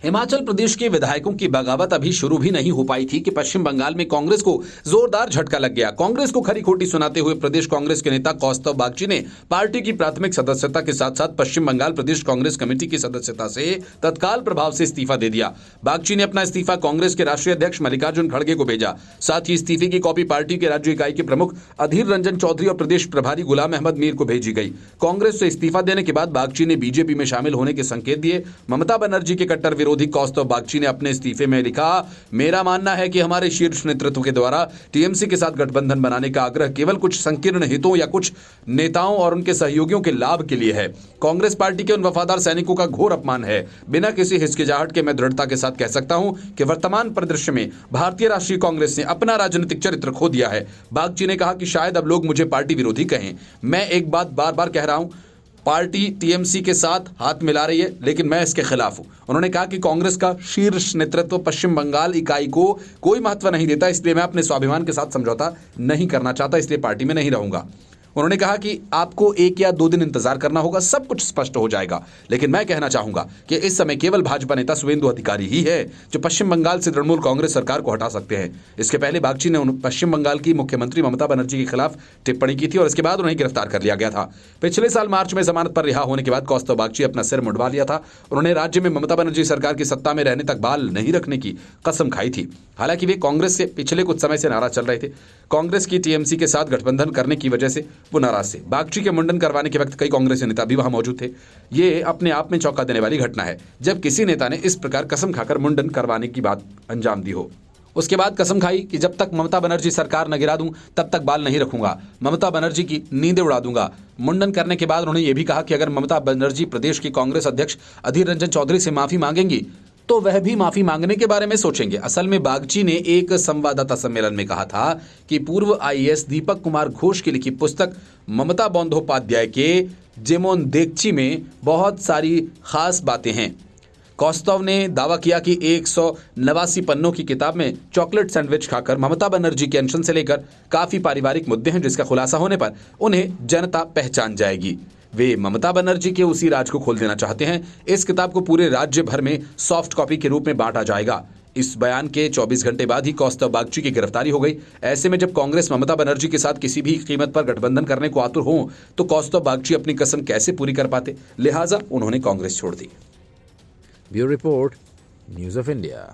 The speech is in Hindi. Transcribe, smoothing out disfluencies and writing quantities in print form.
हिमाचल प्रदेश के विधायकों की बगावत अभी शुरू भी नहीं हो पाई थी कि पश्चिम बंगाल में कांग्रेस को जोरदार झटका लग गया। कांग्रेस को खरी खोटी सुनाते हुए प्रदेश कांग्रेस के नेता कौस्तव बागची ने पार्टी की प्राथमिक सदस्यता के साथ साथ पश्चिम बंगाल प्रदेश कांग्रेस कमेटी की सदस्यता से तत्काल प्रभाव से इस्तीफा दे दिया। बागची ने अपना इस्तीफा कांग्रेस के राष्ट्रीय अध्यक्ष मल्लिकार्जुन खड़गे को भेजा। साथ ही इस्तीफे की कॉपी पार्टी के राज्य इकाई के प्रमुख अधीर रंजन चौधरी और प्रदेश प्रभारी गुलाम अहमद मीर को भेजी गई। कांग्रेस से इस्तीफा देने के बाद बागची ने बीजेपी में शामिल होने के संकेत दिए। ममता बनर्जी के कट्टर विरोधी कौस्तव बागची ने अपने इस्तीफे में लिखा, मेरा मानना है कि हमारे शीर्ष नेतृत्व के द्वारा टीएमसी के साथ गठबंधन बनाने का आग्रह केवल कुछ संकीर्ण हितों या कुछ नेताओं और उनके सहयोगियों के लाभ के लिए है। कांग्रेस पार्टी के उन वफादार सैनिकों का घोर अपमान है। बिना किसी हिचकिचाहट के मैं दृढ़ता के साथ कह सकता हूं कि वर्तमान परिदृश्य में भारतीय राष्ट्रीय कांग्रेस ने अपना राजनीतिक चरित्र खो दिया है। बागची ने कहा कि शायद अब लोग मुझे पार्टी विरोधी कहें। मैं एक बात बार बार कह रहा हूं, पार्टी टीएमसी के साथ हाथ मिला रही है, लेकिन मैं इसके खिलाफ हूं। उन्होंने कहा कि कांग्रेस का शीर्ष नेतृत्व पश्चिम बंगाल इकाई को कोई महत्व नहीं देता, इसलिए मैं अपने स्वाभिमान के साथ समझौता नहीं करना चाहता, इसलिए पार्टी में नहीं रहूंगा। उन्होंने कहा कि आपको 1 या 2 दिन इंतजार करना होगा, सब कुछ स्पष्ट हो जाएगा। लेकिन मैं कहना चाहूंगा कि इस समय केवल भाजपा नेता शुवेंदु अधिकारी ही है जो पश्चिम बंगाल से तृणमूल कांग्रेस सरकार को हटा सकते हैं। इसके पहले बागची ने पश्चिम बंगाल की मुख्यमंत्री ममता बनर्जी के खिलाफ टिप्पणी की थी और इसके बाद उन्हें गिरफ्तार कर लिया गया था। पिछले साल मार्च में जमानत पर रिहा होने के बाद कौस्तव बागची अपना सिर मुंडवा लिया था। उन्होंने राज्य में ममता बनर्जी सरकार की सत्ता में रहने तक बाल नहीं रखने की कसम खाई थी। हालांकि वे कांग्रेस से पिछले कुछ समय से नाराज चल रहे थे। कांग्रेस की टीएमसी के साथ गठबंधन करने की वजह से वो नाराज थे। बागची के मुंडन करवाने के वक्त कई कांग्रेसी नेता भी वहां मौजूद थे। ये अपने आप में चौंका देने वाली घटना है जब किसी नेता ने इस प्रकार कसम खाकर मुंडन करवाने की बात अंजाम दी हो। उसके बाद कसम खाई कि जब तक ममता बनर्जी सरकार न गिरा दूं तब तक बाल नहीं रखूंगा, ममता बनर्जी की नींदें उड़ा दूंगा। मुंडन करने के बाद उन्होंने ये भी कहा कि अगर ममता बनर्जी प्रदेश की कांग्रेस अध्यक्ष अधीर रंजन चौधरी से माफी मांगेंगी तो वह भी माफी मांगने के बारे में सोचेंगे। असल में बागची ने एक संवाददाता सम्मेलन में कहा था कि पूर्व आईएएस दीपक कुमार घोष की लिखी पुस्तक ममता बंदोपाध्याय के जेमोन देगची में बहुत सारी खास बातें हैं। कौस्तव ने दावा किया कि 189 पन्नों की किताब में चॉकलेट सैंडविच खाकर ममता बनर्जी के अनशन से लेकर काफी पारिवारिक मुद्दे हैं जिसका खुलासा होने पर उन्हें जनता पहचान जाएगी। वे ममता बनर्जी के उसी राज को खोल देना चाहते हैं। इस किताब को पूरे राज्य भर में सॉफ्ट कॉपी के रूप में बांटा जाएगा। इस बयान के 24 घंटे बाद ही कौस्तव बागची की गिरफ्तारी हो गई। ऐसे में जब कांग्रेस ममता बनर्जी के साथ किसी भी कीमत पर गठबंधन करने को आतुर हो तो कौस्तव बागची अपनी कसम कैसे पूरी कर पाते, लिहाजा उन्होंने कांग्रेस छोड़ दी। Bureau report, news of India.